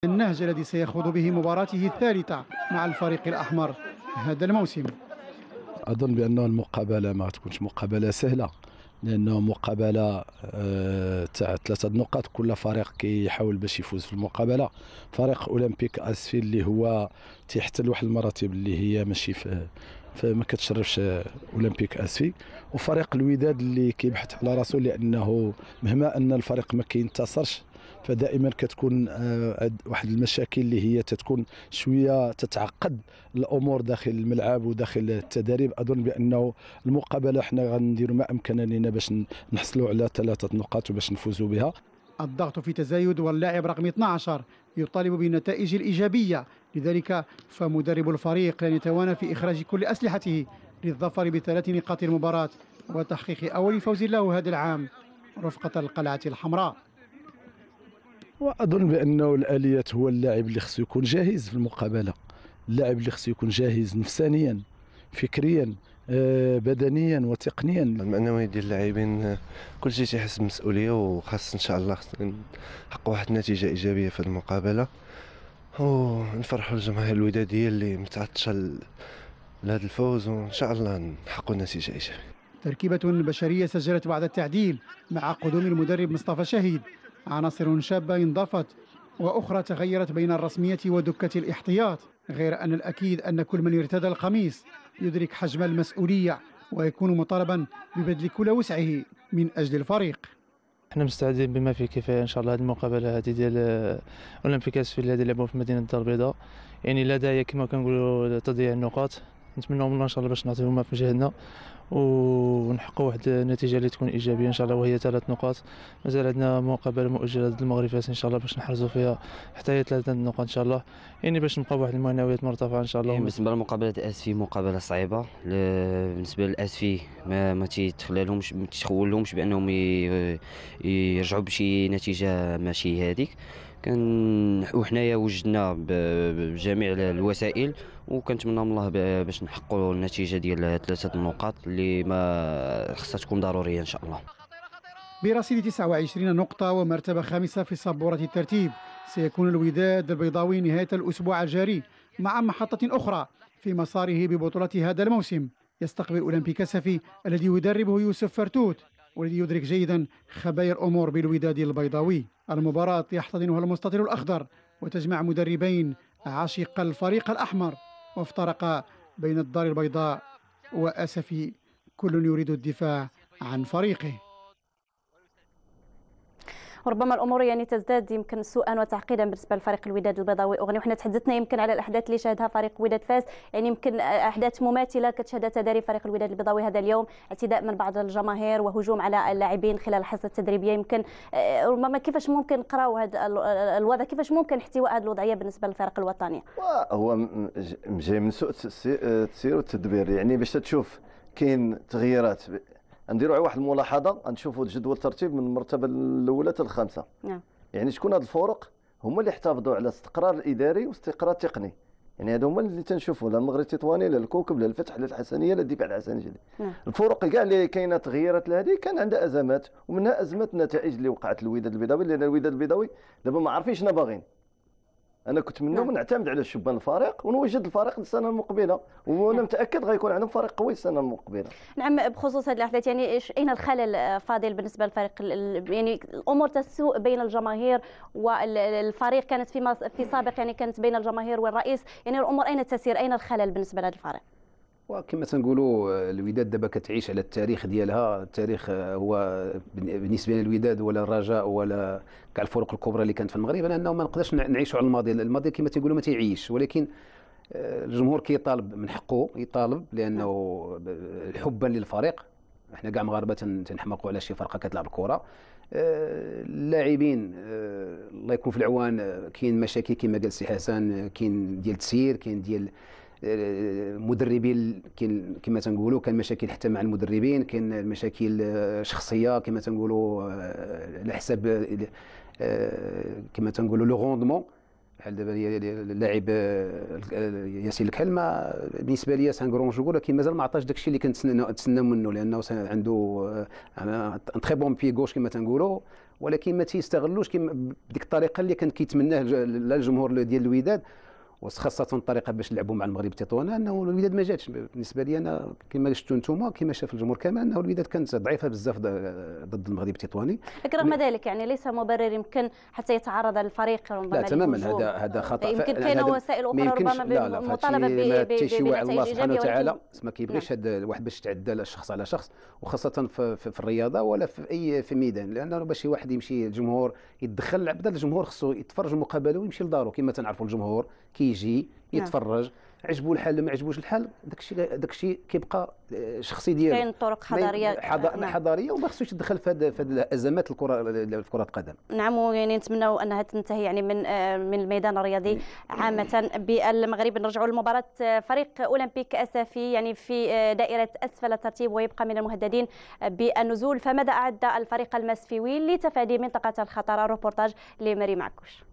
النهج الذي سيخوض به مباراته الثالثة مع الفريق الأحمر هذا الموسم. أظن بأن المقابلة ما تكونش مقابلة سهلة، لأنه مقابلة تاع 3 نقاط، كل فريق كيحاول باش يفوز في المقابلة. فريق أولمبيك أسفي اللي هو تيحتل واحد المراتب اللي هي ماشي فما كتشرفش أولمبيك أسفي، وفريق الوداد اللي كيبحث على راسو، لأنه مهما أن الفريق ما كينتصرش فدائما كتكون واحد المشاكل اللي هي تتكون شويه تتعقد الامور داخل الملعب وداخل التدريب. اظن بانه المقابله احنا غنديروا ما امكننا باش نحصلوا على 3 نقاط وباش نفوزوا بها. الضغط في تزايد واللاعب رقم 12 يطالب بالنتائج الإيجابية، لذلك فمدرب الفريق لن يتوانى في إخراج كل أسلحته للظفر ب3 نقاط المباراة وتحقيق أول فوز له هذا العام رفقة القلعة الحمراء. واظن بانه الاليات هو اللاعب اللي خصو يكون جاهز في المقابله، اللاعب اللي خصو يكون جاهز نفسانيا فكريا بدنيا وتقنيا. المعنويات ديال اللاعبين كل شيء تيحس بالمسؤوليه، وخاص ان شاء الله نحققوا واحد النتيجه ايجابيه في المقابله ونفرحوا الجماهير الوداديه اللي متعطشه لهذا الفوز، وان شاء الله نحققوا نتيجه ايجابيه. تركيبة بشرية سجلت بعد التعديل مع قدوم المدرب مصطفى شهيد، عناصر شابة انضافت وأخرى تغيرت بين الرسمية ودكة الاحتياط، غير أن الأكيد أن كل من ارتدى القميص يدرك حجم المسؤولية ويكون مطالبا ببذل كل وسعه من أجل الفريق. احنا مستعدين بما فيه كفايه ان شاء الله. هذه المقابله هذه ديال اولمبيك اسفل اللي يلعبوا في مدينه الدار البيضاء، يعني لا داعي كما كنقولوا تضييع النقاط. نتمنوا من الله ان شاء الله باش نعطيهم ما في جهدنا ونحققوا واحد النتيجه اللي تكون ايجابيه ان شاء الله، وهي 3 نقاط. مازال عندنا مقابله مؤجله ضد المغرب فاس ان شاء الله باش نحرزوا فيها حتى هي 3 نقاط ان شاء الله، يعني باش نبقاو بواحد المعنويات مرتفعه ان شاء الله. بالنسبه لمقابله اسفي مقابله صعيبه بالنسبه للاسفي، ما تيتخلالهمش ما تيخولهمش بانهم يرجعوا بشي نتيجه ماشي هذيك. وحنايا وجدنا بجميع الوسائل، وكنتمنى من الله باش نحققوا النتيجه ديال 3 نقاط اللي ما خصها تكون ضروريه ان شاء الله. برصيد 29 نقطة ومرتبة خامسة في سبورة الترتيب، سيكون الوداد البيضاوي نهاية الأسبوع الجاري مع محطة أخرى في مساره ببطولة هذا الموسم، يستقبل أولمبيك سفي الذي يدربه يوسف فرتوت والذي يدرك جيدا خبايا الأمور بالوداد البيضاوي. المباراة يحتضنها المستطيل الأخضر وتجمع مدربين عاشق الفريق الأحمر، وافترق بين الدار البيضاء وأسفي، كل يريد الدفاع عن فريقه. وربما الامور يعني تزداد يمكن سوءا وتعقيدا بالنسبه لفريق الوداد البيضاوي اغني، وحنا تحدثنا يمكن على الاحداث اللي شهدها فريق وداد فاس، يعني يمكن احداث مماثله كتشهدها تدريب فريق الوداد البيضاوي هذا اليوم، اعتداء من بعض الجماهير وهجوم على اللاعبين خلال الحصه التدريبيه. يمكن ربما كيفاش ممكن نقراو هذا الوضع، كيفاش ممكن احتواء هذه الوضعيه بالنسبه للفرق الوطنيه؟ هو جاي من سوء التسيير والتدبير، يعني باش تشوف كاين تغييرات. نديروا واحد الملاحظه، نشوفوا جدول الترتيب من المرتبه الاولى حتى الخامسه. نعم. يعني شكون هاد الفرق هما اللي احتفظوا على الاستقرار الاداري والاستقرار التقني، يعني هادو هما اللي تنشوفوا، لا المغرب التطواني لا الكوكب لا الفتح لا الحسنيه لا الدفاع الحسنيه. نعم. الفرق كاع اللي كاينه تغييرات لهذه كان عندها ازمات، ومنها ازمه النتائج اللي وقعت للوداد البيضاوي، لان الوداد البيضاوي دابا ما عارفين شنو باغيين. انا كنت منهم نعتمد على شبان الفريق ونوجد الفريق السنه المقبله، وانا متاكد غيكون عندهم فريق قوي السنه المقبله. نعم. بخصوص هذه الاحداث، يعني اين الخلل فاضل بالنسبه للفريق؟ يعني الامور تسوء بين الجماهير والفريق، كانت في سابق يعني كانت بين الجماهير والرئيس، يعني الامور اين تسير؟ اين الخلل بالنسبه لهذا الفريق؟ وكما تنقولوا الوداد دابا كتعيش على التاريخ ديالها. التاريخ هو بالنسبه للوداد ولا الرجاء ولا كاع الفرق الكبرى اللي كانت في المغرب، انه ما نقدرش نعيشوا على الماضي. الماضي كما تيقولوا ما تيعيش، ولكن الجمهور كيطالب من حقه يطالب، لانه حبا للفريق. احنا كاع مغاربه تنحمقوا على شي فرقه كتلعب الكره. اللاعبين الله يكون في العوان، كاين مشاكل كما قال سي حسن، كاين ديال التسيير، كاين ديال المدربين، كاين كما تنقولوا كان مشاكل حتى مع المدربين، كاين مشاكل شخصيه كما تنقولوا على حساب كما تنقولوا لو روندمون. بحال دابا اللاعب ياسين الكحل بالنسبه لي سان كرون جوغور، ولكن مازال ما عطاش داكشي اللي كنتسناو منه، لانه عنده ان تري بون بي غوش كما تنقولوا، ولكن ما تيستغلوش كما بديك الطريقه اللي كان كيتمناه الجمهور ديال الوداد، وخاصه الطريقه باش نلعبوا مع المغرب تطوانا، انه الوداد ما جاتش. بالنسبه لي انا كما شفتوا نتوما كما شاف الجمهور كامل انه الوداد كانت ضعيفه بزاف ضد المغرب التطواني. لكن رغم ذلك يعني ليس مبرر يمكن حتى يتعرض الفريق ربما لا تماما، هذا خطا. يمكن كاين وسائل اخرى ربما بالمطالبه بنتائج الله سبحانه وتعالى ولكن ما كيبغيش هذا الواحد باش يتعدى الشخص على شخص، وخاصه في الرياضه ولا في ميدان، لانه باش شي واحد يمشي الجمهور يتدخل، بدا الجمهور خصو يتفرج المقابله ويمشي لدارو. كما تنعرفوا الجمهور كيجي يتفرج، عجبو الحال ما عجبوش الحال، داكشي كيبقى شخصي ديالو. كاين طرق حضاريه حضاريه وما خصوش يتدخل في هذه الازمات الكره القدم. نعم، يعني نتمنوا انها تنتهي يعني من الميدان الرياضي عامه بالمغرب. نرجعوا لمباراه فريق اولمبيك اسفي يعني في دائره اسفل الترتيب ويبقى من المهددين بالنزول، فماذا اعد الفريق المسفيوي لتفادي منطقه الخطر؟ الروبورتاج لمريم عكوش.